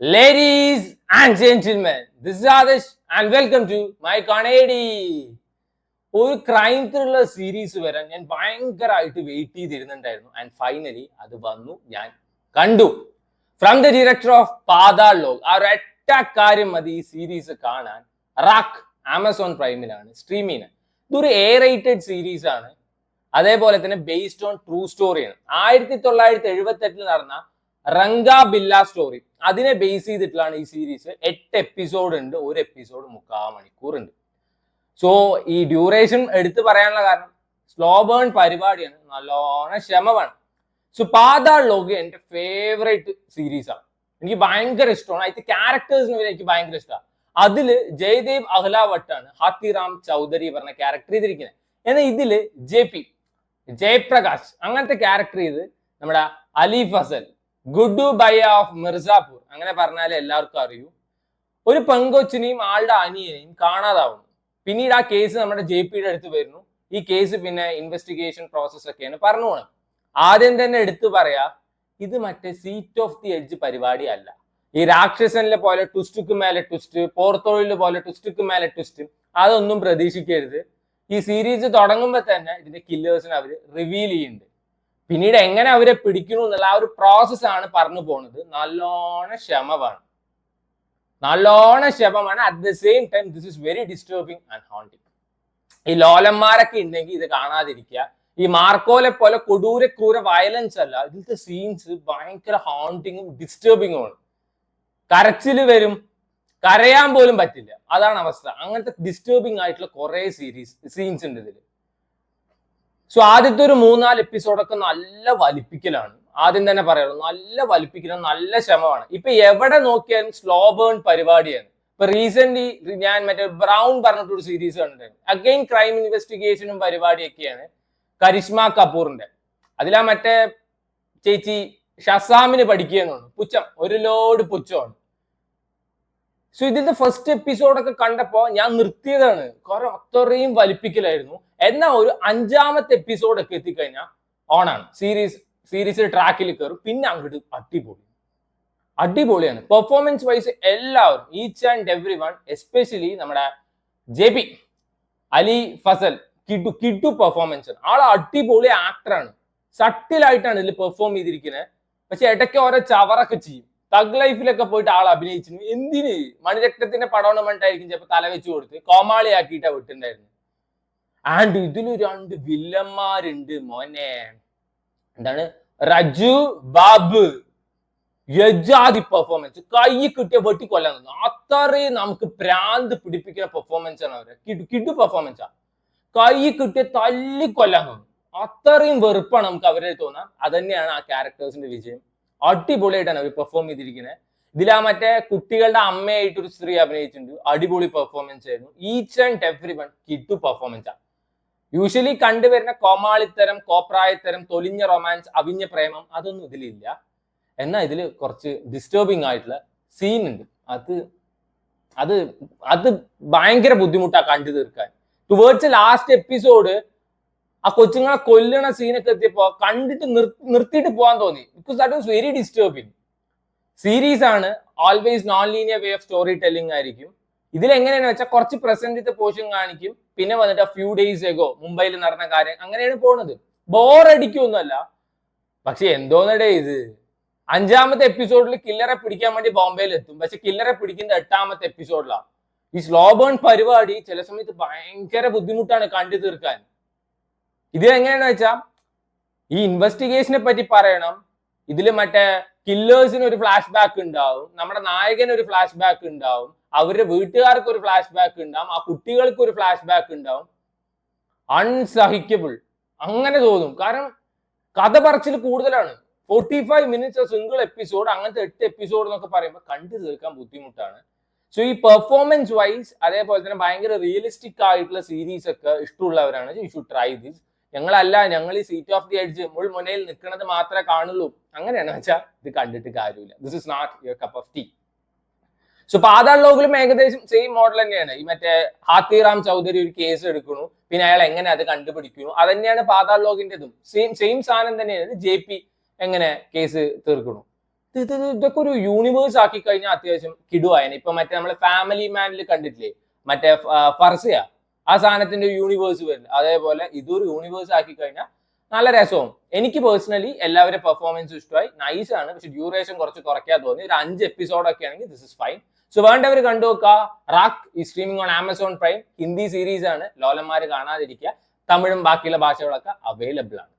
Ladies and gentlemen, this is Adesh and welcome to my comedy. ഒരു crime thriller series വരാൻ ഞാൻ ഭയങ്കരമായിട്ട് wait ചെയ്തിരുന്നുണ്ടായിരുന്നു and finally അത് വന്നു. ഞാൻ കണ്ടു. From the director of Paatal Lok. ആ ഒരൊറ്റ കാര്യം മതി ഈ സീരീസ് കാണാൻ. റാക്ക് ആമസോൺ പ്രൈമിലാണ് സ്ട്രീമിന്. ഇതൊരു എ റേറ്റഡ് സീരീസ് ആണ്. അതേപോലെ തന്നെ ബേസ്ഡ് ഓൺ ട്രൂ സ്റ്റോറിയാണ്. 1978 നടന്ന റംഗ ബില്ല സ്റ്റോറി അതിനെ ബേസ് ചെയ്തിട്ടുള്ളതാണ് ഈ സീരീസ്. 8 എപ്പിസോഡ് ഉണ്ട്. ഒരു എപ്പിസോഡ് 3/4 മണിക്കൂർ ഉണ്ട്. സോ ഈ ഡ്യൂറേഷൻ എടുത്തു പറയാനുള്ള കാരണം സ്ലോ ബേൺ പരിപാടിയാണ്, നല്ലോണം ക്ഷമ വേണം. സോ പാതാൾ ലോക് എന്റെ ഫേവറേറ്റ് സീരീസ് ആണ്. എനിക്ക് ഭയങ്കര ഇഷ്ടമാണ്. അതിന്റെ ക്യാരക്ടേഴ്സിന് എനിക്ക് ഭയങ്കര ഇഷ്ടമാണ്. അതില് ജയദേവ് അഹ്ലാവട്ടാണ് ഹാത്തിറാം ചൗധരി പറഞ്ഞ ക്യാരക്ടർ ചെയ്തിരിക്കുന്നത്. എന്നാൽ ഇതില് ജയപ്രകാശ് അങ്ങനത്തെ ക്യാരക്ടർ ചെയ്ത് നമ്മുടെ അലി ഫസൽ, ഗുഡു ബയ്യ ഓഫ് മിർസാപൂർ, അങ്ങനെ പറഞ്ഞാലേ എല്ലാവർക്കും അറിയൂ. ഒരു പെങ്കൊച്ചിനെയും ആളുടെ അനിയനെയും കാണാതാവുന്നു. പിന്നീട് ആ കേസ് നമ്മുടെ JPയുടെ അടുത്ത് വരുന്നു. ഈ കേസ് പിന്നെ ഇൻവെസ്റ്റിഗേഷൻ പ്രോസസ് ഒക്കെയാണ് പറഞ്ഞു പോകണം. ആദ്യം തന്നെ എടുത്തു പറയാ, ഇത് മറ്റേ സീറ്റ് ഓഫ് ദി എഡ്ജ് പരിപാടി അല്ല. ഈ രാക്ഷസനിലെ പോലെ ട്വിസ്റ്റുക്ക് മേലെ ട്വിസ്റ്റ്, പോർത്തോളിലെ പോലെ ട്വിസ്റ്റുക്ക് മേലെ ട്വിസ്റ്റ്, അതൊന്നും പ്രതീക്ഷിക്കരുത്. ഈ സീരീസ് തുടങ്ങുമ്പോൾ തന്നെ ഇതിന്റെ കില്ലേഴ്സിനെ അവർ റിവീൽ ചെയ്യുന്നുണ്ട്. പിന്നീട് എങ്ങനെ അവരെ പിടിക്കണു എന്നുള്ള ആ ഒരു പ്രോസസ് ആണ് പറഞ്ഞു പോണത്. നല്ലോണം ക്ഷമ വേണം. At the same time this is very disturbing and haunting. ഈ ലോലന്മാരൊക്കെ ഉണ്ടെങ്കിൽ ഇത് കാണാതിരിക്കുക. ഈ മാർക്കോലെ പോലെ ക്രൂര വയലൻസ് അല്ല, ഇതിലത്തെ സീൻസ് ഭയങ്കര ഹോണ്ടിങ്ങും ഡിസ്റ്റർബിങ്ങും ആണ്. കരച്ചില് വരും, കരയാൻ പോലും പറ്റില്ല, അതാണ് അവസ്ഥ. അങ്ങനത്തെ ഡിസ്റ്റർബിങ് ആയിട്ടുള്ള കുറെ സീൻസ് ഉണ്ട് ഇതിൽ. സോ ആദ്യത്തെ ഒരു 3-4 എപ്പിസോഡൊക്കെ നല്ല വലിപ്പിക്കലാണ്. ആദ്യം തന്നെ പറയാറുള്ളൂ, നല്ല വലിപ്പിക്കലാണ്, നല്ല ശ്രമമാണ്. ഇപ്പൊ എവിടെ നോക്കിയാലും സ്ലോ ബേൺ പരിപാടിയാണ്. ഇപ്പൊ റീസെന്റ് ഞാൻ മറ്റേ ബ്രൗൺ പറഞ്ഞിട്ടൊരു സീരീസ് കണ്ടിട്ടുണ്ട്. അഗൈൻ ക്രൈം ഇൻവെസ്റ്റിഗേഷനും പരിപാടിയൊക്കെയാണ്. കരിഷ്മ കപൂറിന്റെ. അതിലാ മറ്റേ ചേച്ചി ഷസാമിന് പഠിക്കുകയെന്നുണ്ട്. പുച്ഛം, ഒരു ലോഡ് പുച്ഛമാണ്. സോ ഇതിന്റെ ഫസ്റ്റ് എപ്പിസോഡൊക്കെ കണ്ടപ്പോ ഞാൻ നിർത്തിയതാണ്, കാരണം അത്രയും വലിപ്പിക്കലായിരുന്നു. എന്നാൽ ഒരു 5ാമത്തെ എപ്പിസോഡൊക്കെ എത്തിക്കഴിഞ്ഞാൽ ഓണാണ്. സീരീസ് ട്രാക്കിൽ കയറും. പിന്നെ അങ്ങോട്ട് അടിപൊളിയാണ്. പെർഫോമൻസ് വൈസ് എല്ലാവരും, each and every one, especially നമ്മുടെ JP അലി ഫസൽ, കിഡു പെർഫോമൻസ്. ആള് അടിപൊളി ആക്ടറാണ്. സട്ടിലായിട്ടാണ് ഇതിൽ പെർഫോം ചെയ്തിരിക്കുന്നത്. പക്ഷെ ഇടയ്ക്ക് ഓരോ ചവറൊക്കെ ചെയ്യും. തഗ് ലൈഫിലൊക്കെ പോയിട്ട് ആൾ അഭിനയിച്ചിരുന്നു. എന്തിന്? മണിരത്നത്തിന്റെ പടമാണ് പറഞ്ഞിട്ടായിരിക്കും ചിലപ്പോൾ തല വെച്ച് കൊടുത്ത് കോമാളിയാക്കിയിട്ടാ വിട്ടുണ്ടായിരുന്നു. ആൻഡ് ഇതില് 2 വില്ലന്മാരുണ്ട് മോനെ. എന്താണ്? റജു ബാബു. യജാതി പെർഫോമൻസ്. കൈ കിട്ടിയ വെട്ടി കൊല്ലാൻ തോന്നുന്നു. അത്രയും നമുക്ക് പ്രാന്ത് പിടിപ്പിക്കുന്ന പെർഫോമൻസ് ആണ് അവര്. കിഡു പെർഫോമൻസാ. കൈ കിട്ടിയ തല്ലി കൊല്ലാൻ തോന്നുന്നു. അത്രയും വെറുപ്പാണ് നമുക്ക് അവരെ തോന്നാം. അതന്നെയാണ് ആ ക്യാരക്ടേഴ്സിന്റെ വിജയം. അടിപൊളിയായിട്ടാണ് അവർ പെർഫോം ചെയ്തിരിക്കുന്നത്. ഇതിലാ മറ്റേ കുട്ടികളുടെ അമ്മയായിട്ടൊരു സ്ത്രീ അഭിനയിച്ചിട്ടുണ്ട്. അടിപൊളി പെർഫോമൻസ് ആയിരുന്നു. ഈച്ച് ആൻഡ് എവ്രി വൺ കിഡു പെർഫോമൻസാണ്. യൂഷ്വലി കണ്ടുവരുന്ന കോമാളിത്തരം, കോപ്രായത്തരം, തൊലിഞ്ഞ റൊമാൻസ്, അവിഞ്ഞ പ്രേമം, അതൊന്നും ഇതിലില്ല. എന്നാൽ ഇതിൽ കുറച്ച് ഡിസ്റ്റർബിങ് ആയിട്ടുള്ള സീൻ ഉണ്ട്. അത് ഭയങ്കര ബുദ്ധിമുട്ടാണ് കണ്ടു തീർക്കാൻ. ടുവേർഡ്സ് ലാസ്റ്റ് എപ്പിസോഡ് ആ കൊച്ചുങ്ങളെ കൊല്ലണ സീനൊക്കെ എത്തിയപ്പോ കണ്ടിട്ട് നിർത്തിയിട്ട് പോകാൻ തോന്നി. Because that was very disturbing. Series ആണ്, always non linear way of story telling ആയിരിക്കും. ഇതിൽ എങ്ങനെയാണെന്ന് വെച്ചാൽ കുറച്ച് പ്രസന്റിത്തെ പോർഷൻ കാണിക്കും, പിന്നെ വന്നിട്ട് ഫ്യൂ ഡേയ്സ് എഗോ മുംബൈയിൽ നടന്ന കാര്യം, അങ്ങനെയാണ് പോകുന്നത്. ബോറടിക്കൊന്നുമല്ല. പക്ഷെ എന്തോന്നടേ ഇത്, 5ാമത്തെ എപ്പിസോഡിൽ കില്ലറെ പിടിക്കാൻ വേണ്ടി ബോംബെയിൽ എത്തും. പക്ഷെ കില്ലറെ പിടിക്കുന്നത് 8ാമത്തെ എപ്പിസോഡിലാണ്. ഈ സ്ലോ ബേൺ പരിപാടി ചില സമയത്ത് ഭയങ്കര ബുദ്ധിമുട്ടാണ് കണ്ടു തീർക്കാൻ. ഇത് എങ്ങനെയാണെന്ന് വെച്ചാൽ ഈ ഇൻവെസ്റ്റിഗേഷനെ പറ്റി പറയണം. ഇതിൽ മറ്റേ കില്ലേഴ്സിന് ഒരു ഫ്ലാഷ് ബാക്ക് ഉണ്ടാവും, നമ്മുടെ നായകന് ഒരു ഫ്ലാഷ് ബാക്ക് ഉണ്ടാവും, അവരുടെ വീട്ടുകാർക്ക് ഒരു ഫ്ലാഷ് ബാക്ക് ഉണ്ടാവും, ആ കുട്ടികൾക്ക് ഒരു ഫ്ലാഷ് ബാക്ക് ഉണ്ടാവും. അൺസഹിക്കബിൾ അങ്ങനെ തോന്നും. കാരണം കഥ പറച്ചിൽ കൂടുതലാണ്. 45 മിനിറ്റ്സ് സിംഗിൾ എപ്പിസോഡ്. അങ്ങനത്തെ 8 എപ്പിസോഡ് എന്നൊക്കെ പറയുമ്പോൾ കണ്ടു തീർക്കാൻ ബുദ്ധിമുട്ടാണ്. സോ ഈ പെർഫോമൻസ് വൈസ് അതേപോലെ തന്നെ ഭയങ്കര റിയലിസ്റ്റിക് ആയിട്ടുള്ള സീരീസ് ഒക്കെ ഇഷ്ടമുള്ളവരാണ് യു ഷുഡ് ട്രൈ ദിസ്. ഞങ്ങൾ ഈ സീറ്റ് ഓഫ് ദി എഡ്ജ് മുൾമുനയിൽ നിൽക്കുന്നത് മാത്രമേ കാണുള്ളൂ അങ്ങനെയാണ് വെച്ചാൽ ഇത് കണ്ടിട്ട് കാര്യമില്ല. This is not your cup of tea. So Paatal ലോകിലും ഏകദേശം സെയിം മോഡൽ തന്നെയാണ്. ഈ മറ്റേ ഹാത്തിറാം ചൗധരി ഒരു കേസ് എടുക്കുന്നു, പിന്നെ അയാൾ എങ്ങനെ അത് കണ്ടുപിടിക്കുന്നു, അത് തന്നെയാണ് പാതാൾ ലോകിന്റെതും. സെയിം സാധനം തന്നെയാണ് JP എങ്ങനെ കേസ് തീർക്കുന്നു. ഇതൊക്കെ ഒരു യൂണിവേഴ്സ് ആക്കി കഴിഞ്ഞാൽ അത്യാവശ്യം കിടുവായനെ. ഇപ്പൊ മറ്റേ നമ്മളെ ഫാമിലി മാനിൽ കണ്ടിട്ടില്ലേ, മറ്റേ ഫർസിയ, ആ സാധനത്തിന്റെ യൂണിവേഴ്സ് വരുന്നത്, അതേപോലെ ഇതൊരു യൂണിവേഴ്സ് ആക്കി കഴിഞ്ഞാൽ നല്ല രസവും. എനിക്ക് പേഴ്സണലി എല്ലാവരുടെ പെർഫോമൻസ് ഇഷ്ടമായി, നൈസ് ആണ്. പക്ഷെ ഡ്യൂറേഷൻ കുറച്ച് കുറയ്ക്കാൻ തോന്നി. ഒരു 5 എപ്പിസോഡൊക്കെ ആണെങ്കിൽ ദിസ് ഇസ് ഫൈൻ. സോ വേണ്ടവർ കണ്ടു നോക്കുക. റാക്ക് ഈ streaming on Amazon prime. Hindi series ആണ്, ലോലന്മാര് കാണാതിരിക്കുക. തമിഴും ബാക്കിയുള്ള ഭാഷകളൊക്കെ അവൈലബിൾ ആണ്.